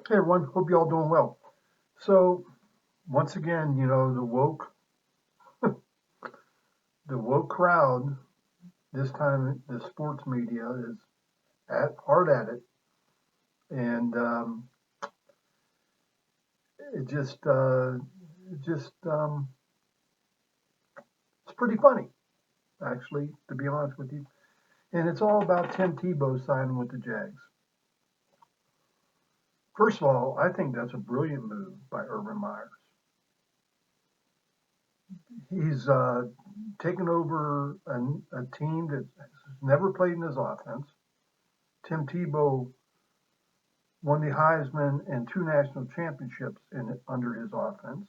Hey everyone, hope you all doing well. So once again, the woke crowd, this time the sports media is at hard at it, and it just it's pretty funny actually, to be honest with you. And it's all about Tim Tebow signing with the Jags. First of all, I think that's a brilliant move by Urban Meyer. He's taken over a team that has never played in his offense. Tim Tebow won the Heisman and two national championships under his offense.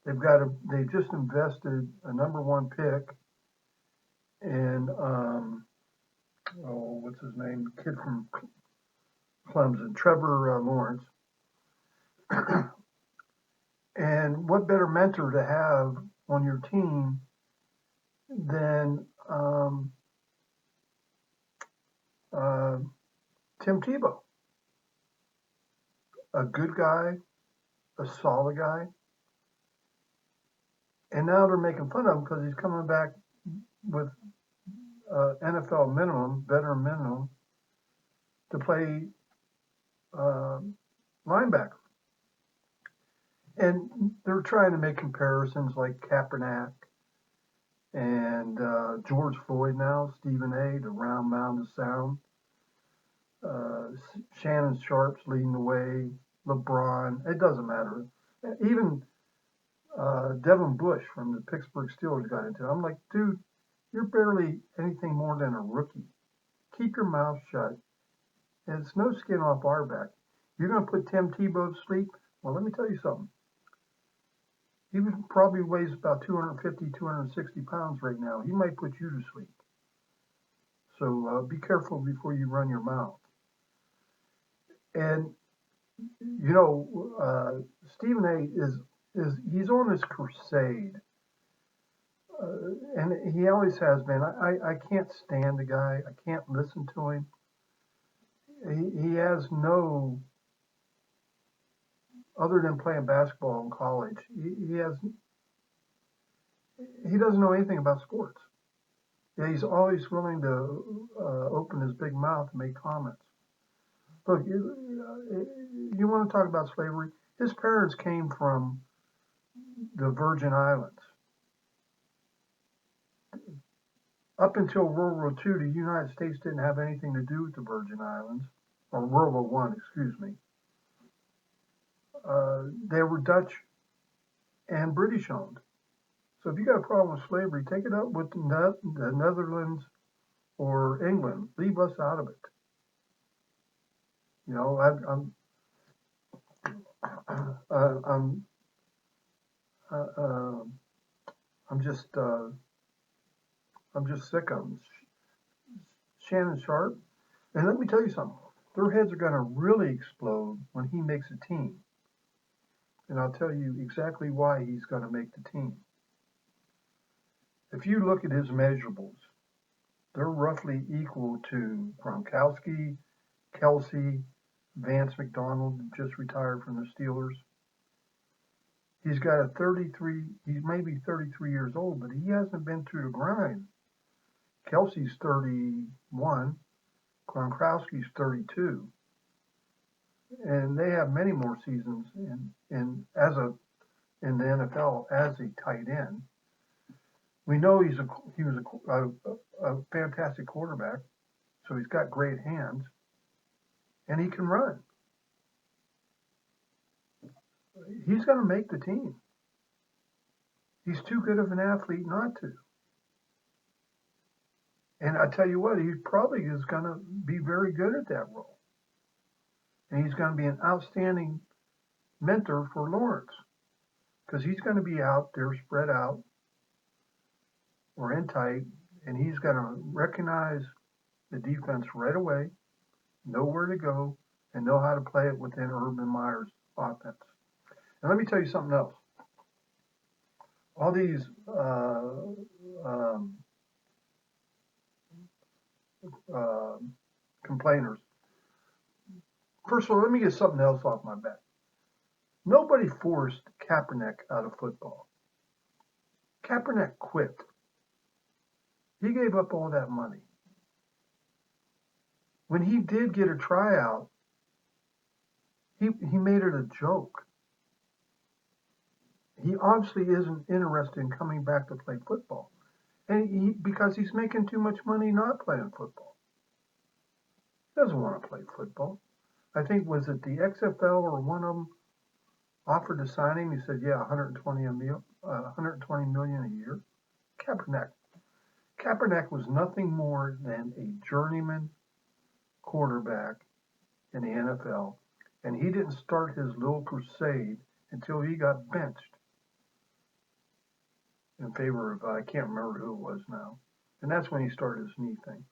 They just invested a number one pick in what's his name, the kid from Clemson, Trevor Lawrence. And what better mentor to have on your team than uh, Tim Tebow, a good guy, a solid guy. And now they're making fun of him because he's coming back with NFL minimum, veteran minimum, to play uh, linebacker. And they're trying to make comparisons like Kaepernick and George Floyd now, Stephen A., the round mound of sound. Shannon Sharp's leading the way, LeBron, it doesn't matter. Even Devin Bush from the Pittsburgh Steelers got into it. I'm like, dude, you're barely anything more than a rookie. Keep your mouth shut. And it's no skin off our back. You're going to put Tim Tebow to sleep? Well, let me tell you something. He probably weighs about 250, 260 pounds right now. He might put you to sleep. So be careful before you run your mouth. And Stephen A. He's on this crusade, and he always has been. I can't stand the guy. I can't listen to him. He has no, other than playing basketball in college. He doesn't know anything about sports. Yeah, he's always willing to open his big mouth and make comments. Look, you want to talk about slavery? His parents came from the Virgin Islands. Up until World War II, the United States didn't have anything to do with the Virgin Islands, or World War One, excuse me. They were Dutch and British owned. So if you got a problem with slavery, take it up with the Netherlands or England. Leave us out of it. You know, I'm uh, uh, I'm just sick of them. Shannon Sharp, and let me tell you something. Their heads are going to really explode when he makes a team, and I'll tell you exactly why he's going to make the team. If you look at his measurables, they're roughly equal to Gronkowski, Kelsey, Vance McDonald, just retired from the Steelers. He's got a 33, he's maybe 33 years old, but he hasn't been through the grind. Kelsey's 31, Gronkowski's 32, and they have many more seasons in the NFL as a tight end. We know he was a fantastic quarterback, so he's got great hands, and he can run. He's going to make the team. He's too good of an athlete not to. And I tell you what, he probably is going to be very good at that role. And he's going to be an outstanding mentor for Lawrence because he's going to be out there spread out or in tight, and he's going to recognize the defense right away, know where to go, and know how to play it within Urban Meyer's offense. And let me tell you something else. All these complainers, First of all, let me get something else off my back. Nobody forced Kaepernick out of football. Kaepernick quit. He gave up all that money. When he did get a tryout, he made it a joke. He obviously isn't interested in coming back to play football. And because he's making too much money not playing football. He doesn't want to play football. I think, was it the XFL or one of them offered to sign him? He said, yeah, 120 million a year. Kaepernick was nothing more than a journeyman quarterback in the NFL, and he didn't start his little crusade until he got benched in favor of, I can't remember who it was now. And that's when he started his knee thing.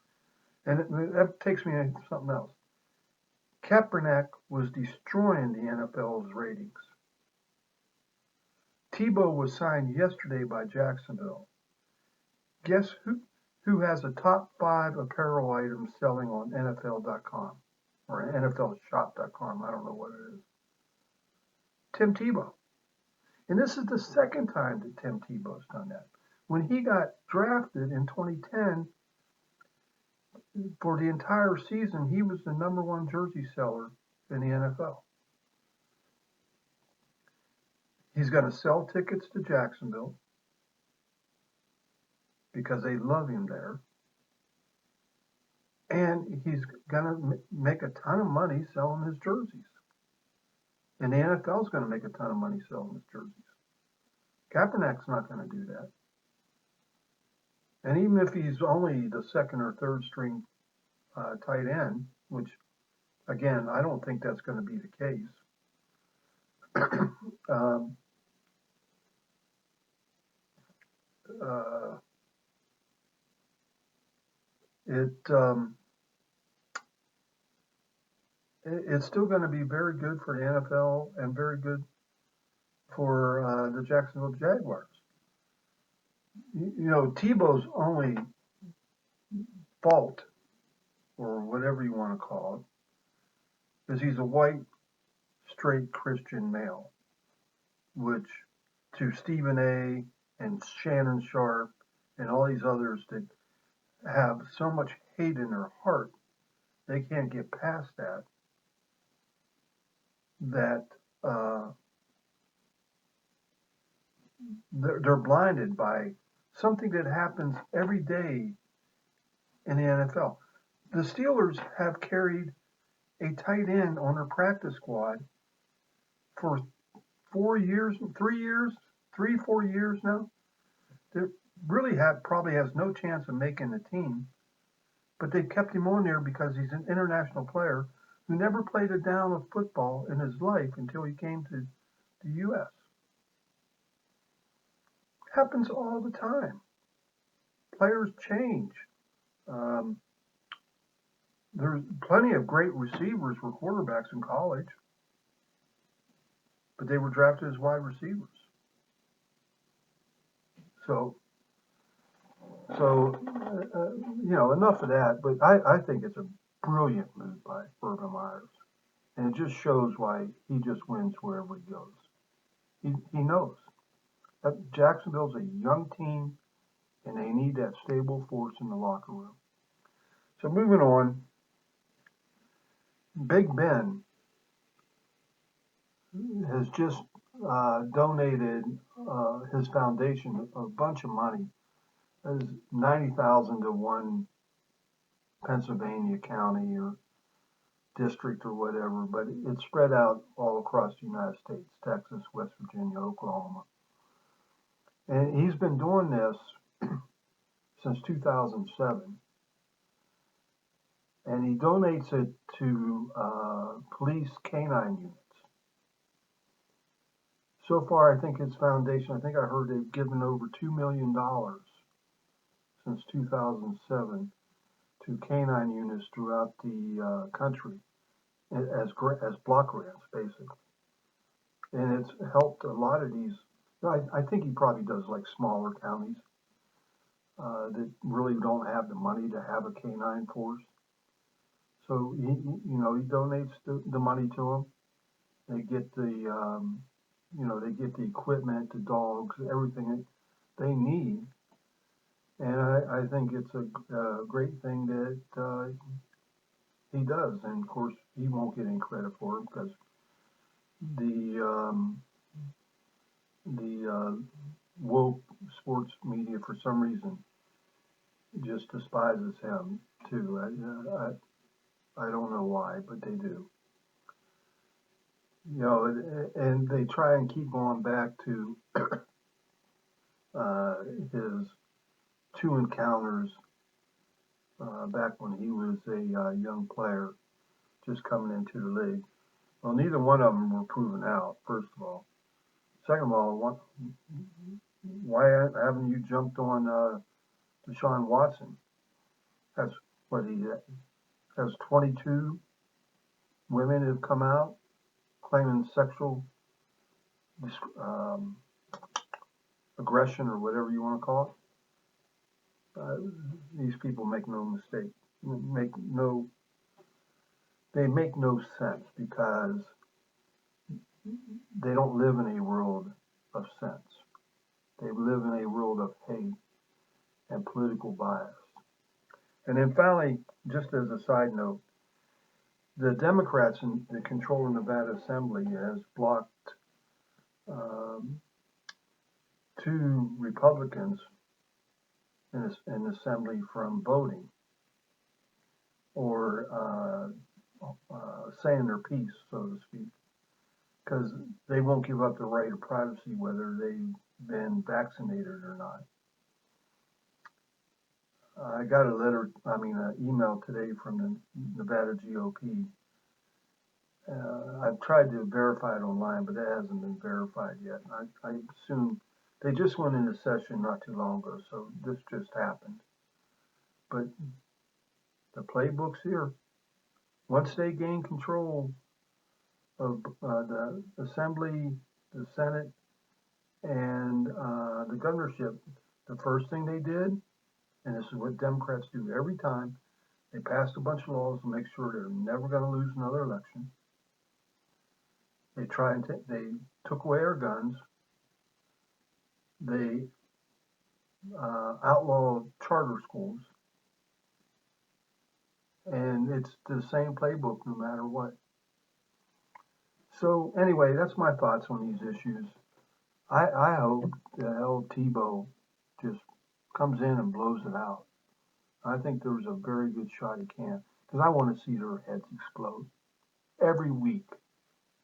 And that takes me to something else. Kaepernick was destroying the NFL's ratings. Tebow was signed yesterday by Jacksonville. Guess who has a top 5 apparel items selling on NFL.com or NFLshop.com? I don't know what it is. Tim Tebow. And this is the second time that Tim Tebow's done that. When he got drafted in 2010, for the entire season, he was the #1 jersey seller in the NFL. He's going to sell tickets to Jacksonville because they love him there. And he's going to make a ton of money selling his jerseys. And the NFL is going to make a ton of money selling his jerseys. Kaepernick's not going to do that. And even if he's only the second or third string tight end, which, again, I don't think that's going to be the case. It's still going to be very good for the NFL and very good for the Jacksonville Jaguars. You know, Tebow's only fault, or whatever you want to call it, is he's a white, straight Christian male, which to Stephen A. and Shannon Sharp and all these others that have so much hate in their heart, they can't get past that they're blinded by something that happens every day in the NFL. The Steelers have carried a tight end on their practice squad for 4 years, 4 years now. That really probably has no chance of making the team, but they've kept him on there because he's an international player who never played a down of football in his life until he came to the U.S. Happens all the time. Players change. There's plenty of great receivers were quarterbacks in college, but they were drafted as wide receivers. So enough of that. But I think it's a brilliant move by Urban Myers, and it just shows why he just wins wherever he goes. He knows that Jacksonville's a young team, and they need that stable force in the locker room. So moving on, Big Ben has just donated his foundation a bunch of money. There's $90,000 to one Pennsylvania county or district or whatever, but it's spread out all across the United States, Texas, West Virginia, Oklahoma. And he's been doing this since 2007. And he donates it to police canine units. So far, I think his foundation, I heard they've given over $2 million since 2007 to canine units throughout the country as block grants, basically. And it's helped a lot of these. I think he probably does like smaller counties that really don't have the money to have a canine force. So he donates the money to them. They get they get the equipment, the dogs, everything they need. And I think it's a great thing that he does. And of course, he won't get any credit for it because the woke sports media, for some reason, just despises him too. I don't know why, but they do. And they try and keep going back to his two encounters back when he was a young player just coming into the league. Well, neither one of them were proven out, first of all. Second of all, why haven't you jumped on Deshaun Watson? That's what he has 22 women have come out claiming sexual um, aggression or whatever you want to call it. These people make no mistake. They make no sense because they don't live in a world of sense. They live in a world of hate and political bias. And then finally, just as a side note, the Democrats in the controlling Nevada Assembly has blocked um, two Republicans in the Assembly from voting or saying their piece, so to speak, because they won't give up the right of privacy whether they've been vaccinated or not. I got an email today from the Nevada GOP. I've tried to verify it online, but it hasn't been verified yet. I assume they just went into session not too long ago, so this just happened. But the playbook's here. Once they gain control of the Assembly, the Senate, and the governorship, the first thing they did, and this is what Democrats do every time, they passed a bunch of laws to make sure they're never going to lose another election. They took away our guns. They outlawed charter schools. And it's the same playbook no matter what. So anyway, that's my thoughts on these issues. I hope that old Tebow just comes in and blows it out. I think there's a very good shot he can, because I want to see their heads explode every week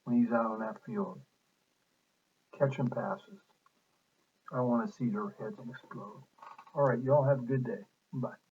when he's out on that field catching passes. I want to see their heads explode. All right, y'all have a good day. Bye.